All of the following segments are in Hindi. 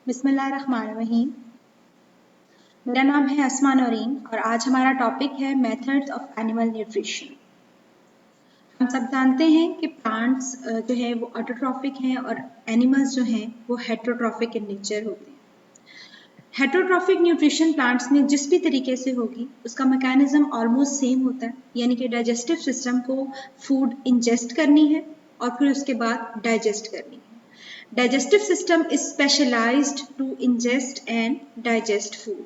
बिस्मिल्लाहिर्रहमानिर्रहीम। मेरा नाम है अस्मा नौरीन और आज हमारा टॉपिक है मेथड्स ऑफ एनिमल न्यूट्रिशन। हम सब जानते हैं कि प्लांट्स जो है वो ऑटोट्रॉफिक हैं और एनिमल्स जो हैं वो हेटरोट्रॉफिक इन नेचर होते हैं। हेटरोट्रॉफिक न्यूट्रिशन प्लांट्स में जिस भी तरीके से होगी उसका मैकेनिज्म ऑलमोस्ट सेम होता है, यानी कि डाइजेस्टिव सिस्टम को फूड इंजेस्ट करनी है और फिर उसके बाद डाइजेस्ट करनी है। Digestive system is specialized to ingest and digest food.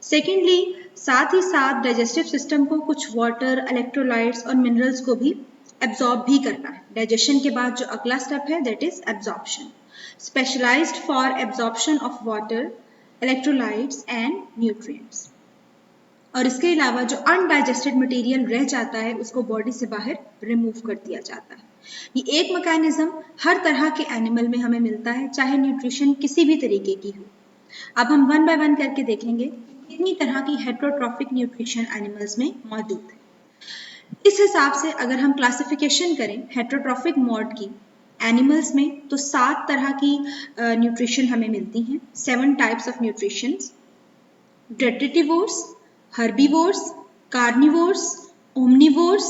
Secondly, साथ ही साथ digestive system को कुछ water, electrolytes और minerals को भी absorb भी करना है। Digestion के बाद जो अगला step है that is absorption. Specialized for absorption of water, electrolytes and nutrients. और इसके अलावा जो अनडाइजेस्टेड मटेरियल रह जाता है उसको बॉडी से बाहर रिमूव कर दिया जाता है। ये एक मैकेनिज्म हर तरह के एनिमल में हमें मिलता है, चाहे न्यूट्रिशन किसी भी तरीके की हो। अब हम वन बाय वन करके देखेंगे कितनी तरह की हेटरोट्रॉफिक न्यूट्रिशन एनिमल्स में मौजूद है। इस हिसाब से अगर हम क्लासिफिकेशन करें हेटरोट्रॉफिक मोड की एनिमल्स में तो 7 तरह की न्यूट्रिशन हमें मिलती हैं। 7 types of nutrition: डेट्रिटिवोर्स, herbivores, carnivores, omnivores,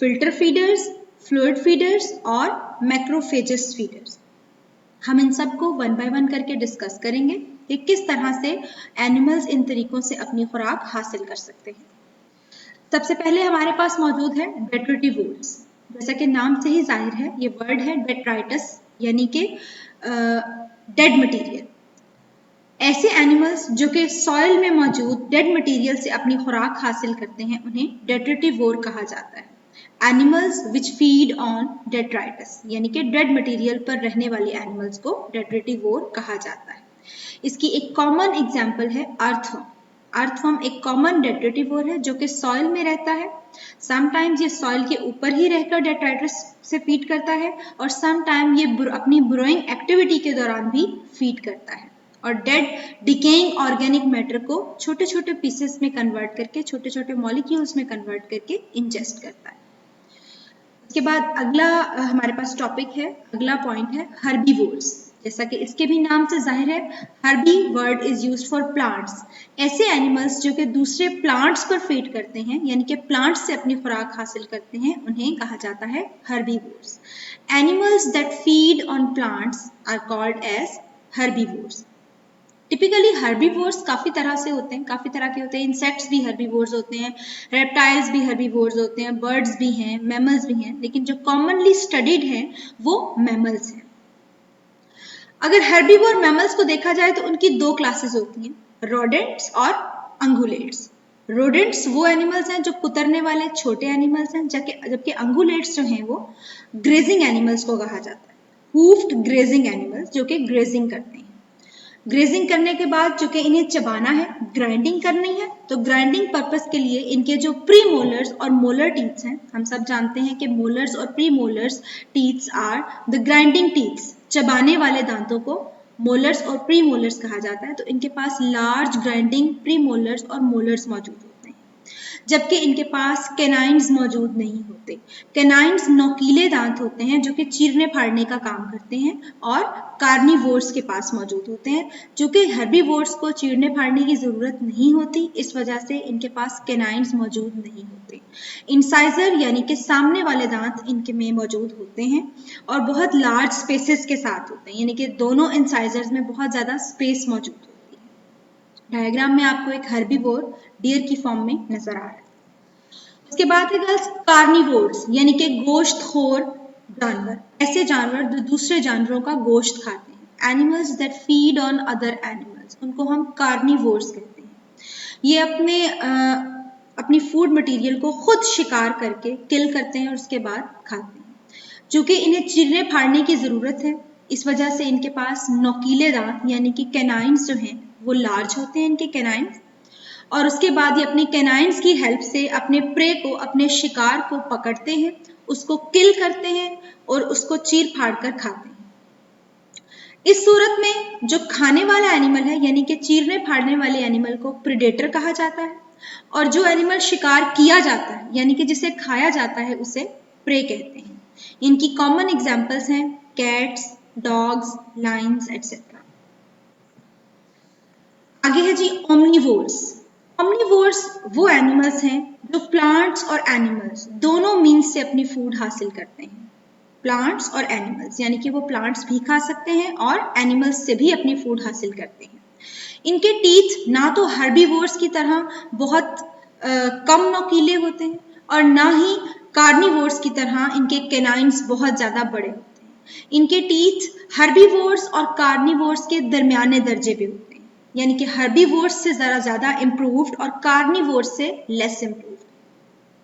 filter feeders, fluid feeders और macrophagous feeders। हम इन सब को वन बाय वन करके डिस्कस करेंगे कि किस तरह से एनिमल्स इन तरीकों से अपनी खुराक हासिल कर सकते हैं। सबसे पहले हमारे पास मौजूद है डेट्रिटिवोर्स। जैसा कि नाम से ही जाहिर है, ये वर्ड है डेट्राइटस यानी कि डेड मटीरियल। ऐसे एनिमल्स जो कि सॉइल में मौजूद डेड मटेरियल से अपनी खुराक हासिल करते हैं उन्हें डेट्रिटिवोर कहा जाता है। Animals which feed on detritus यानी कि डेड मटेरियल पर रहने वाले एनिमल्स को डेट्रिटिवोर कहा जाता है। इसकी एक कॉमन एग्जांपल है अर्थवर्म। अर्थवर्म एक कॉमन डेट्रिटिवोर है जो कि सॉइल में रहता है। समटाइम्स ये सॉइल के ऊपर ही रहकर डेट्राइटस से फीड करता है और समटाइम ये अपनी ब्रोइंग एक्टिविटी के दौरान भी फीड करता है और डेड डिकेइंग ऑर्गेनिक मैटर को छोटे छोटे पीसेस में कन्वर्ट करके, छोटे छोटे मॉलिक्यूल्स में कन्वर्ट करके इंजेस्ट करता है। उसके बाद अगला हमारे पास टॉपिक है, अगला पॉइंट है हर्बीवोर्स। जैसा कि इसके भी नाम से जाहिर है, herbi word is used for plants. ऐसे एनिमल्स जो कि दूसरे प्लांट्स पर फीड करते हैं यानी कि प्लांट्स से अपनी खुराक हासिल करते हैं उन्हें कहा जाता है herbivores. Animals that feed on plants are called as herbivores. Typically herbivores काफ़ी तरह से होते हैं, काफ़ी तरह के होते हैं। इंसेक्ट्स भी हर्बीवोर्स होते हैं, रेप्टाइल्स भी हर्बीवोर्स होते हैं, बर्ड्स भी हैं, मैमल्स भी हैं, लेकिन जो कॉमनली स्टडीड हैं वो मैमल्स हैं। अगर हर्बीवोर मैमल्स को देखा जाए तो उनकी 2 क्लासेस होती हैं, रोडेंट्स और अंगुलेट्स। रोडेंट्स वो एनिमल्स हैं जो कुतरने वाले छोटे एनिमल्स हैं, जबकि अंगुलेट्स जो हैं वो ग्रेजिंग एनिमल्स को कहा जाता है। हूफ्ड ग्रेजिंग एनिमल्स जो कि ग्रेजिंग करते हैं। ग्रेजिंग करने के बाद जो कि इन्हें चबाना है, ग्राइंडिंग करनी है, तो ग्राइंडिंग पर्पस के लिए इनके जो प्री मोलर्स और मोलर टीथ्स हैं, हम सब जानते हैं कि मोलर्स और pre molars teeths are the grinding teeth. चबाने वाले दांतों को मोलर्स और प्री मोलर्स कहा जाता है। तो इनके पास लार्ज ग्राइंडिंग प्री मोलर्स और मोलर्स मौजूद होते हैं, जबकि इनके पास कैनाइन्स मौजूद नहीं होते। कैनाइन्स नोकीले दांत होते हैं जो कि चीरने फाड़ने का काम करते हैं और कार्निवोर्स के पास मौजूद होते हैं, जो कि हर्बीवोर्स को चीरने फाड़ने की ज़रूरत नहीं होती, इस वजह से इनके पास कैनाइन्स मौजूद नहीं होते। इंसाइजर यानी कि सामने वाले दांत इनके में मौजूद होते हैं और बहुत लार्ज स्पेसेस के साथ होते हैं, यानी कि दोनों इंसाइजर्स में बहुत ज़्यादा स्पेस मौजूद होती है। डायग्राम में आपको एक हर्बीवोर डियर की फॉर्म में नजर आ रहा है। उसके बाद है गर्ल्स कार्निवोर्स यानी कि गोश्तखोर जानवर। ऐसे जानवर जो दूसरे जानवरों का गोश्त खाते हैं। Animals that feed on other animals, उनको हम कार्निवोर्स कहते हैं। ये अपनी फूड मटेरियल को खुद शिकार करके किल करते हैं और उसके बाद खाते हैं। चूंकि इन्हें चीरने फाड़ने की ज़रूरत है, इस वजह से इनके पास नोकीले दांत यानी कि कैनाइन्स जो हैं वो लार्ज होते हैं इनके कैनाइन्स, और उसके बाद ये अपनी कैनाइन्स की हेल्प से अपने प्रे को, अपने शिकार को पकड़ते हैं, उसको किल करते हैं और उसको चीर फाड़ कर खाते हैं। इस सूरत में जो खाने वाला एनिमल है यानी कि चीरने फाड़ने वाले एनिमल को प्रीडेटर कहा जाता है और जो एनिमल शिकार किया जाता है यानी कि जिसे खाया जाता है उसे प्रे कहते हैं। इनकी कॉमन एग्जाम्पल्स हैं कैट्स, डॉग्स, लायंस एटसेट्रा। जी ओमनीवोर्स। ओमनीवोर्स वो एनिमल्स हैं जो प्लांट्स और एनिमल्स दोनों मीन्स से अपनी फूड हासिल करते हैं। प्लांट्स और एनिमल्स यानी कि वो प्लांट्स भी खा सकते हैं और एनिमल्स से भी अपनी फूड हासिल करते हैं। इनके टीथ ना तो हर्बीवोर्स की तरह बहुत कम नोकीले होते हैं और ना ही कार्निवोर्स की तरह इनके कैनाइन्स बहुत ज़्यादा बड़े होते हैं। इनके टीथ हर्बीवोर्स और कार्निवोर्स के दरमियाने दर्जे पे होते हैं, यानी कि हर्बीवोर्स से ज़रा ज़्यादा इम्प्रूव्ड और कार्निवोर्स से लेस इम्प्रूव्ड,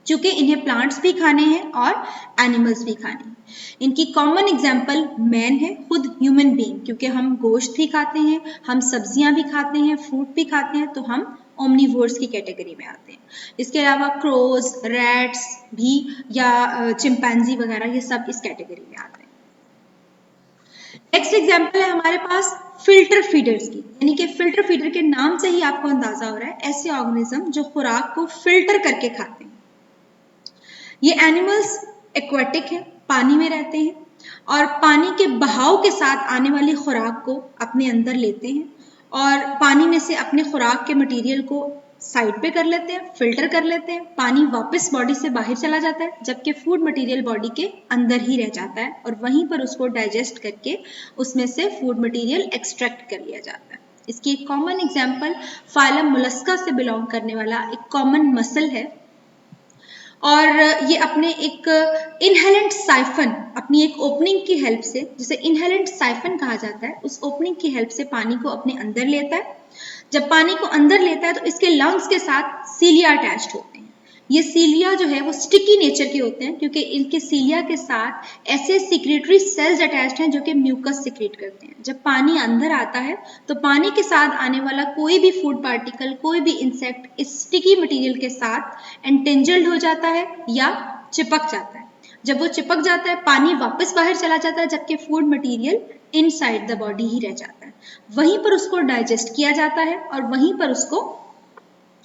क्योंकि इन्हें प्लांट्स भी खाने हैं और एनिमल्स भी खाने हैं। इनकी कॉमन एग्जाम्पल मैन है, खुद ह्यूमन बीइंग, क्योंकि हम गोश्त भी खाते हैं, हम सब्जियां भी खाते हैं, फ्रूट भी खाते हैं, तो हम ओमनीवोर्स की कैटेगरी में आते हैं। इसके अलावा क्रोज, रैट्स भी या चिंपैंजी वगैरह ये सब इस कैटेगरी में आते हैं। नेक्स्ट एग्जाम्पल है हमारे पास फिल्टर फीडर्स की, यानी कि फिल्टर फीडर के नाम से ही आपको अंदाजा हो रहा है ऐसे ऑर्गेनिज्म जो खुराक को फिल्टर करके खाते हैं। ये एनिमल्स एक्वाटिक है, पानी में रहते हैं और पानी के बहाव के साथ आने वाली खुराक को अपने अंदर लेते हैं और पानी में से अपने खुराक के मटेरियल को साइड पे कर लेते हैं, फिल्टर कर लेते हैं, पानी वापस बॉडी से बाहर चला जाता है, जबकि फूड मटेरियल बॉडी के अंदर ही रह जाता है और वहीं पर उसको डाइजेस्ट करके उसमें से फूड मटेरियल एक्सट्रैक्ट कर लिया जाता है। इसकी एक कॉमन एग्जाम्पल फाइलम मोलस्का से बिलोंग करने वाला एक कॉमन मसल है और ये अपने एक इनहेलेंट साइफन, अपनी एक ओपनिंग की हेल्प से, जिसे इनहेलेंट साइफन कहा जाता है, उस ओपनिंग की हेल्प से पानी को अपने अंदर लेता है। जब पानी को अंदर लेता है तो इसके लंग्स के साथ सीलिया अटैच्ड होते हैं। ये सीलिया जो है वो स्टिकी नेचर के होते हैं क्योंकि इनके सीलिया के साथ ऐसे सिक्रेटरी सेल्स अटैच्ड हैं जो कि म्यूकस सिक्रेट करते हैं। जब पानी अंदर आता है तो पानी के साथ आने वाला कोई भी फूड पार्टिकल, कोई भी इंसेक्ट इस स्टिकी मटेरियल के साथ एंटेंजल्ड हो जाता है या चिपक जाता है। जब वो चिपक जाता है पानी वापस बाहर चला जाता है, जबकि food material inside the body ही रह जाता है। वहीं पर उसको डाइजेस्ट किया जाता है और वहीं पर उसको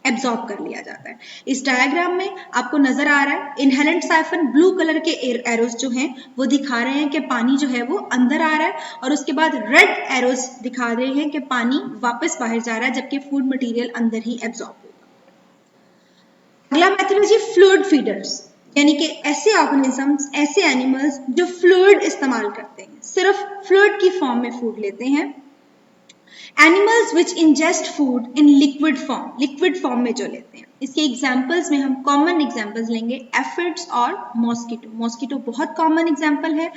एब्जॉर्ब कर लिया जाता है। इस डायग्राम में आपको नजर आ रहा है इनहेलेंट साइफन, ब्लू कलर के एरोस जो हैं वो दिखा रहे हैं कि पानी जो है वो अंदर आ रहा है और उसके बाद रेड एरोस दिखा रहे हैं कि पानी वापस बाहर जा रहा है, जबकि फूड मटेरियल अंदर ही एब्जॉर्ब होगा। अगला मेथड है जी फ्लूइड फीडर्स, यानी कि ऐसे ऑर्गेनिजम्स, ऐसे एनिमल्स जो फ्लूइड इस्तेमाल करते हैं, सिर्फ फ्लूइड की फॉर्म में फूड लेते हैं। Animals which ingest food in liquid form, liquid form में जो लेते हैं। इसके एग्जाम्पल्स में हम कॉमन एग्जाम्पल्स लेंगे एफिड्स और मॉस्किटो। मॉस्किटो बहुत कॉमन एग्जाम्पल है।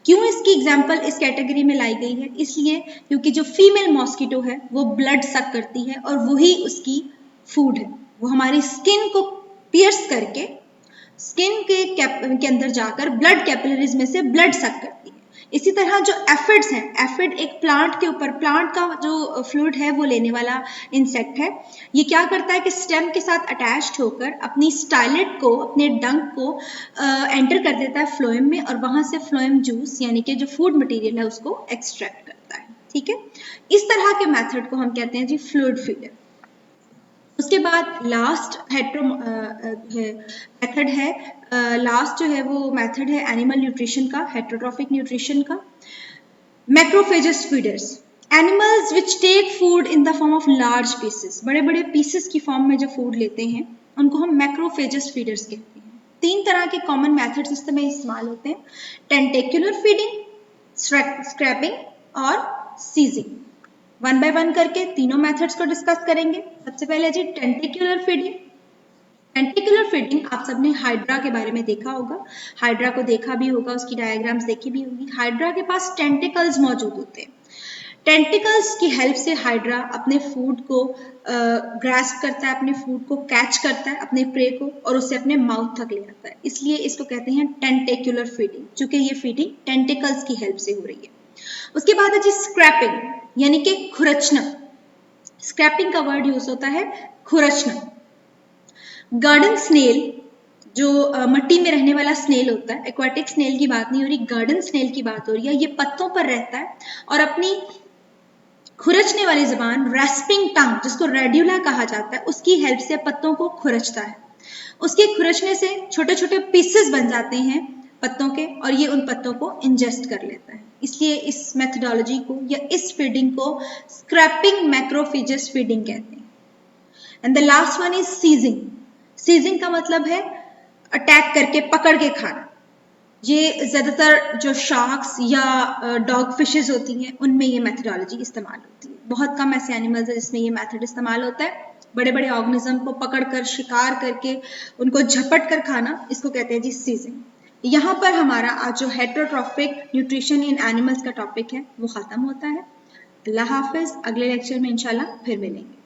क्यों इसकी एग्जाम्पल इस कैटेगरी में लाई गई है? इसलिए क्योंकि जो फीमेल मॉस्किटो है वो ब्लड सक करती है और वही उसकी फूड है। वो हमारी स्किन को पियर्स करके स्किन के अंदर जाकर ब्लड कैपिलरीज में से ब्लड सक करती है। इसी तरह जो एफिड्स हैं, एफिड एक प्लांट के ऊपर, प्लांट का जो फ्लूइड है वो लेने वाला इंसेक्ट है। ये क्या करता है कि स्टेम के साथ अटैच्ड होकर अपनी स्टाइलेट को, अपने डंक को एंटर कर देता है फ्लोएम में और वहां से फ्लोएम जूस यानी कि जो फूड मटेरियल है उसको एक्सट्रैक्ट करता है। ठीक है, इस तरह के मेथड को हम कहते हैं जी फ्लूइड फीडर। उसके बाद लास्ट मेथड है, लास्ट जो है वो मेथड है एनिमल न्यूट्रिशन का, हेटेरोट्रॉफिक न्यूट्रिशन का। Macrophagous feeders, animals which take food in the form of large pieces, बड़े बड़े पीसेस की फॉर्म में जो फूड लेते हैं उनको हम मैक्रोफेजस फीडर्स कहते हैं। 3 तरह के कॉमन मेथड्स इस समय इस्तेमाल होते हैं, टेंटेक्युलर फीडिंग, स्क्रैपिंग और सीजिंग। 1 बाय 1 करके तीनों मेथड्स को डिस्कस करेंगे। सबसे पहले जी टेंटिकुलर फीडिंग। टेंटिकुलर फीडिंग आप सबने हाइड्रा के बारे में देखा होगा, हाइड्रा को देखा भी होगा, उसकी डायग्राम्स देखी भी होगी। हाइड्रा के पास टेंटिकल्स मौजूद होते हैं। टेंटिकल्स की हेल्प से हाइड्रा अपने फूड को ग्रास्प करता है, अपने फूड को कैच करता है, अपने प्रे को, और उसे अपने माउथ तक ले आता है। इसलिए इसको कहते हैं टेंटिकुलर फीडिंग, चूंकि ये फीडिंग टेंटिकल्स की हेल्प से हो रही है। उसके बाद है जी स्क्रैपिंग, यानी कि खुरचना। स्क्रैपिंग का वर्ड यूज होता है खुरचना। गार्डन स्नेल जो मिट्टी में रहने वाला स्नेल होता है, एक्वाटिक स्नेल की बात नहीं हो रही, गार्डन स्नेल की बात हो रही है। ये पत्तों पर रहता है और अपनी खुरचने वाली जबान, रेस्पिंग टंग जिसको रेड्यूला कहा जाता है, उसकी हेल्प से पत्तों को खुरचता है। उसके खुरचने से छोटे छोटे पीसेस बन जाते हैं पत्तों के और ये उन पत्तों को इंजेस्ट कर लेता है। इसलिए इस मेथडोलॉजी को या इस फीडिंग को स्क्रैपिंग मैक्रोफेजस फीडिंग कहते हैं। And the last one is seizing. Seizing का मतलब है अटैक करके, पकड़ के खाना। ये ज्यादातर जो शार्क्स या डॉग फिशेज होती हैं उनमें ये मेथडोलॉजी इस्तेमाल होती है। बहुत कम ऐसे एनिमल्स हैं जिसमें ये मेथड इस्तेमाल होता है। बड़े बड़े ऑर्गेनिज्म को पकड़कर, शिकार करके, उनको झपट कर खाना, इसको कहते हैं जी सीजिंग। यहाँ पर हमारा आज जो हेटेरोट्रॉफिक न्यूट्रिशन इन एनिमल्स का टॉपिक है वो खत्म होता है। अल्लाह हाफिज। अगले लेक्चर में इंशाल्लाह फिर मिलेंगे।